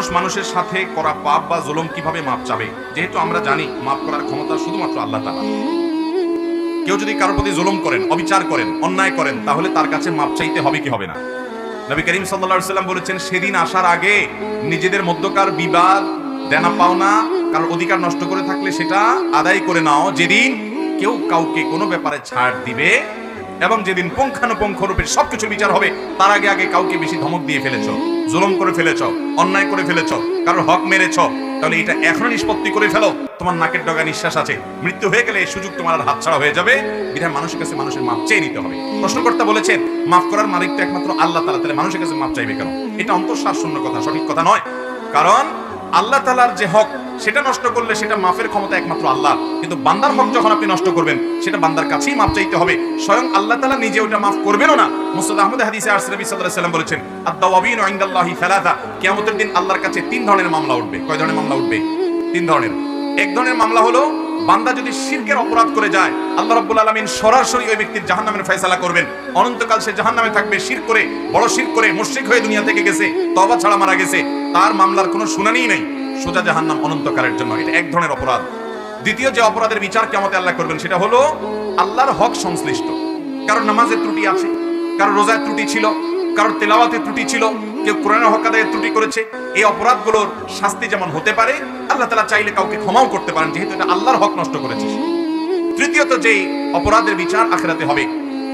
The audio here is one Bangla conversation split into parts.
মানুষ মানুষের সাথে করা পাপ বা জুলুম কিভাবে মাপ চাবে? যেহেতু আমরা জানি মাপ করার ক্ষমতা শুধুমাত্র আল্লাহ তাআলা। কেউ যদি কারোর প্রতি জুলুম করেন, অবিচার করেন, অন্যায় করেন, তাহলে তার কাছে মাপ চাইতে হবে কি হবে না? নবী করিম সাল্লাল্লাহু আলাইহি ওয়াসাল্লাম বলেছেন, সেদিন আসার আগে নিজেদের মধ্যকার বিবাদ, দেনা পাওনা, কারোর অধিকার নষ্ট করে থাকলে সেটা আদায় করে নাও, যেদিন কেউ কাউকে কোনো ব্যাপারে ছাড় দিবে এবং যেদিন পুঙ্খানুপুঙ্খ রূপে সবকিছু বিচার হবে, তার আগে আগে কাউকে বেশি ধমক দিয়ে ফেলেছো, জুলুম করে ফেলেছো, অন্যায় করে ফেলেছো, কারোর হক মেরেছো, তাহলে এটা এখনো নিষ্পত্তি করে ফেলো। তোমার নাকের ডগা নিঃশ্বাস আছে, মৃত্যু হয়ে গেলে এই সুযোগ তোমার আর হাতছাড়া হয়ে যাবে। বিধায় মানুষের কাছে মানুষের মাপ চেয়ে নিতে হবে। প্রশ্নকর্তা বলেছেন, মাফ করার মালিক তো একমাত্র আল্লাহ তাআলা, তাহলে মানুষের কাছে মাপ চাইবে কেন? এটা অন্তঃশ্বাস শূন্য কথা, সঠিক কথা নয়। কারণ আল্লাহ তাআলার যে হক, সেটা নষ্ট করলে সেটা মাফের ক্ষমতা একমাত্র আল্লাহ। কিন্তু বান্দার হক যখন আপনি নষ্ট করবেন, সেটা বান্দার কাছেই মাপ চাইতে হবে। স্বয়ং আল্লাহ তাআলা নিজে ওটা মাফ করবেনও না। মুসনাদ আহমদ হাদিসে আসছে, নবী সাল্লাল্লাহু আলাইহি ওয়াসাল্লাম বলেছেন, আদ-দাওয়াবিনু ইনদাল্লাহি সালাসা, কিয়ামতের দিন আল্লাহর কাছে তিন ধরনের মামলা উঠবে। কয় ধরনের মামলা উঠবে? তিন ধরনের। এক ধরনের মামলা হলো, বান্দা যদি শিরকের অপরাধ করে যায়, আল্লাহ রাব্বুল আলামিন সরাসরি ওই ব্যক্তির জাহান্নামের ফয়সালা করবেন। অনন্তকাল সে জাহান্নামে থাকবে, শিরক করে, বড় শিরক করে মুশরিক হয়ে দুনিয়া থেকে গেছে, তওবা ছাড়া মারা গেছে, তার মামলার কোনো শুনানিই নেই, সোজা জাহান্নাম অনন্তকালের জন্য। এটা এক ধরনের অপরাধ। দ্বিতীয় যে অপরাধের বিচার কিয়ামতে আল্লাহ করবেন, সেটা হলো আল্লাহর হক সংশ্লিষ্ট। কারোর নামাজের ত্রুটি আছে, কারোর রোজার ত্রুটি ছিল, কারোর তেলাওয়াতের ত্রুটি ছিল, কেউ কোরআনের হক আদায়ের ত্রুটি করেছে। এই অপরাধগুলোর শাস্তি যেমন হতে পারে, আল্লাহ তাআলা চাইলে কাউকে ক্ষমাও করতে পারেন, যেহেতু এটা আল্লাহর হক নষ্ট করেছে। তৃতীয়ত যেই অপরাধের বিচার আখিরাতে হবে,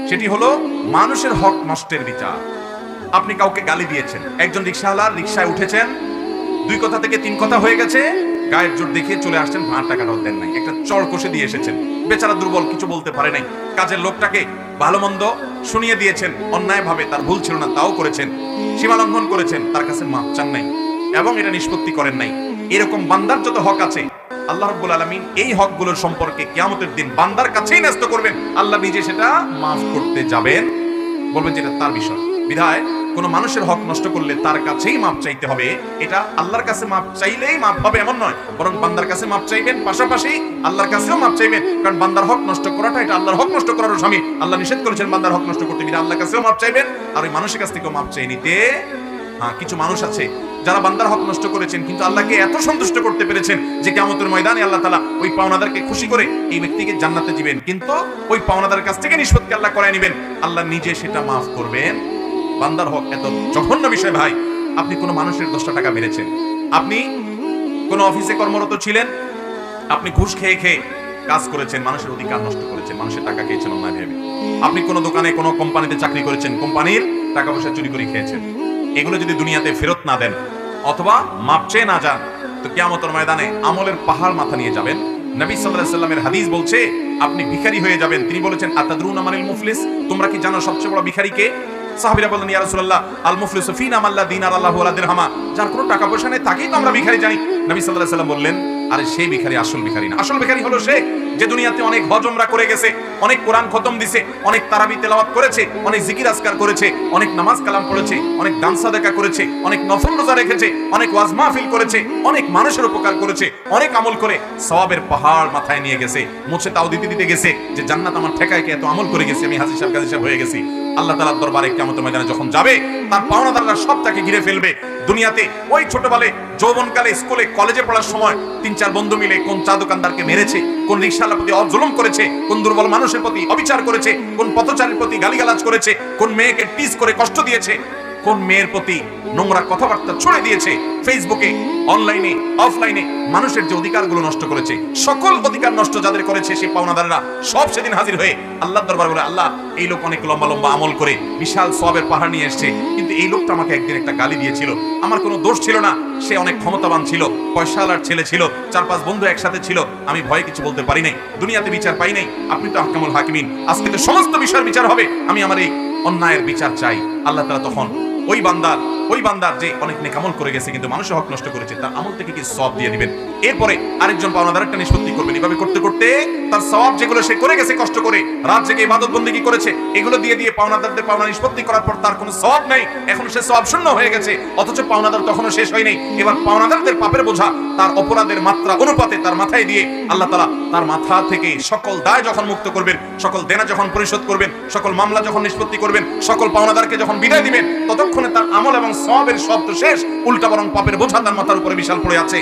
সেটি হলো মানুষের হক নষ্টের বিচার। আপনি কাউকে গালি দিয়েছেন, একজন রিকশাওয়ালার রিকশায় উঠেছেন, দুই কথা থেকে তিন কথা হয়ে গেছে, গায়ের জোর দেখিয়ে চলে আসছেন, ভাড়া টাকাটাও দেন নাই, একটা চড় কষে দিয়ে এসেছেন, বেচারা দুর্বল, কিছু বলতে পারে নাই। কাজের লোকটাকে ভালো মন্দ শুনিয়ে দিয়েছেন, অন্যায় ভাবে, তার ভুল ছিল না তাও করেছেন, সীমা লঙ্ঘন করেছেন, তার কাছে মাপ চান নাই এবং এটা নিষ্পত্তি করেন নাই। এরকম বান্দার যত হক আছে, আল্লাহ রাব্বুল আলামিন এই হকগুলোর সম্পর্কে কিয়ামতের দিন বান্দার কাছেই ন্যস্ত করবেন। আল্লাহ নিজে সেটা মাফ করতে যাবেন, বলবেন যে এটা তার বিষয়। বিধায় কোন মানুষের হক নষ্ট করলে তার কাছেই মাপ চাইতে হবে। এটা আল্লাহর কাছে মাপ চাইলেই মাপ হবে এমন নয়, বরং বান্দার কাছে মাপ চাইবেন, পাশাপাশি আল্লাহর কাছেও মাপ চাইবেন। কারণ বান্দার হক নষ্ট করাটা এটা আল্লাহর হক নষ্ট করারও স্বামী। আল্লাহ নিষেধ করেছেন বান্দার হক নষ্ট করতে, বিধায় আল্লাহর কাছেও মাপ চাইবেন আর ওই মানুষের কাছ থেকেও মাপ চাই নিতে। হ্যাঁ, কিছু মানুষ আছে যারা বান্দার হক নষ্ট করেছেন, কিন্তু আল্লাহকে এত সন্তুষ্ট করতে পেরেছেন যে কিয়ামতের ময়দানে আল্লাহ তাআলা ওই পাওনাদারকে খুশি করে এই ব্যক্তিকে জান্নাতে দিবেন, কিন্তু ওই পাওনাদারের কাছ থেকে নিষ্পত্তি আল্লাহ করায় নেবেন, আল্লাহ নিজে সেটা মাফ করবেন। বান্দার হক এত জঘন্য বিষয় ভাই। আপনি কোনো মানুষের 10টা টাকা মেরেছেন, আপনি কোনো অফিসে কর্মরত ছিলেন, আপনি ঘুষ খেয়ে খেয়ে কাজ করেছেন, মানুষের অধিকার নষ্ট করেছেন, মানুষের টাকা খেয়েছেন অন্যায় ভেবে। আপনি কোনো দোকানে, কোনো কোম্পানিতে চাকরি করেছেন, কোম্পানির টাকা পয়সা চুরি করে খেয়েছেন। এগুলো যদি দুনিয়াতে ফেরত না দেন অথবা মাপ চেয়ে না যান, তো কিয়ামতের ময়দানে আমলের পাহাড় মাথা নিয়ে যাবেন। নবী সাল্লাল্লাহু আলাইহি ওয়াসাল্লামের হাদিস বলছে, আপনি ভিখারি হয়ে যাবেন। তিনি বলেছেন, আতাদরুনা মানিল মুফলিস, তোমরা কি জানো সবচেয়ে বড় ভিখারি কে? সাহাবীরা বললেন, ইয়া রাসূলুল্লাহ, আল মুফলিসু ফিনা মান লা দিনার আল্লাহু ওয়ালা দিরহামা, যার কোনো টাকা পয়সা নেই তাকেই তো আমরা ভিখারি জানি। নবী সাল্লাল্লাহু আলাইহি ওয়াসাল্লাম বললেন, আরে সেই ভিখারি আসল ভিখারি না। আসল ভিখারি হলো সে যে দুনিয়াতে অনেক হজ উমরা করে গেছে, অনেক কোরআন খতম দিয়েছে, অনেক তারাবি তেলাওয়াত করেছে, অনেক জিকির আজকার করেছে, অনেক নামাজ কালাম পড়েছে, অনেক দান সাদাকা করেছে, অনেক নফল রোজা রেখেছে, অনেক ওয়াজ মাহফিল করেছে, অনেক মানুষের উপকার করেছে, অনেক আমল করে সওয়াবের পাহাড় মাথায় নিয়ে গেছে, মুছে তাও দিতে দিতে গেছে যে জান্নাত আমার ঠেকায় কে, এত আমল করে গেছি আমি, হাজী সাহেব গাজী সাহেব হয়ে গেছি। আল্লাহ তাআলার দরবারে কিয়ামতের ময়দানে যখন যাবে, তার পাওনাদাররা সব তাকে ঘিরে ফেলবে। দুনিয়াতে ওই ছোটবেলায় যৌবনকালে স্কুলে কলেজে পড়ার সময় 3-4 বন্ধু মিলে কোন চা দোকানদারকে মেরেছে, কোন রিকশাওয়ালার প্রতি জুলুম করেছে, কোন দুর্বল মানুষের প্রতি অবিচার করেছে, কোন পথচারীর প্রতি গালিগালাজ করেছে, কোন মেয়েকে টিজ করে কষ্ট দিয়েছে, কোন মেয়ের প্রতি নোংরা কথাবার্তা ছড়ে দিয়েছে, ফেসবুকে, অনলাইনে, অফলাইনে মানুষের যে অধিকারগুলো নষ্ট করেছে, সকল অধিকার নষ্ট যাদের করেছে সেই পাওনাদাররা সব সেদিন হাজির হয়ে আল্লাহর দরবারে বলে, আল্লাহ এই লোক অনেক লম্বা লম্বা আমল করে বিশাল সওয়াবের পাহাড় নিয়ে এসেছে, কিন্তু এই লোকটা আমাকে একদিন একটা গালি দিয়েছিল, আমার কোনো দোষ ছিল না, সে অনেক ক্ষমতাবান ছিল, পয়সাওয়ালার ছেলে ছিল, 4-5 বন্ধু একসাথে ছিল, আমি ভয়ে কিছু বলতে পারি নাই, দুনিয়াতে বিচার পাই নাই, আপনি তো আহকামুল হাকিমিন, আজকে তো সমস্ত বিষয়ের বিচার হবে, আমি আমার এই অন্যায়ের বিচার চাই। আল্লাহ তাআলা তখন ওই বান্দার যে অনেক নেক আমল করে গেছে কিন্তু মানুষের হক নষ্ট করেছে, তার আমল থেকে কি সওয়াব দিয়ে দিবেন। এরপরে আরেকজন পাওনাদার একটা নিষ্পত্তি করবেন। এভাবে করতে করতে তার সওয়াব যেগুলো সে করে গেছে, কষ্ট করে রাত জেগে ইবাদত বন্দেগী করেছে, এগুলো দিয়ে দিয়ে পাওনাদারদের পাওনা নিষ্পত্তি করার পর তার কোনো সওয়াব নাই, এখন সে সওয়াব শূন্য হয়ে গেছে। অথচ পাওনাদার তখনও শেষ হয় নাই। এবার পাওনাদারদের পাপের বোঝা তার অপরাধের মাত্রা অনুপাতে তার মাথায় দিয়ে আল্লাহ তাআলা তার মাথা থেকে সকল দায় যখন মুক্ত করবেন, সকল দেনা যখন পরিশোধ করবেন, সকল মামলা যখন নিষ্পত্তি করবেন, সকল পাওনাদারকে যখন বিদায় দিবেন, ততক্ষণে তার আমল এবং সওয়াবের সব তো শেষ, উল্টা বরং পাপের বোঝা তার মাথার উপরে বিশাল পড়ে আছে।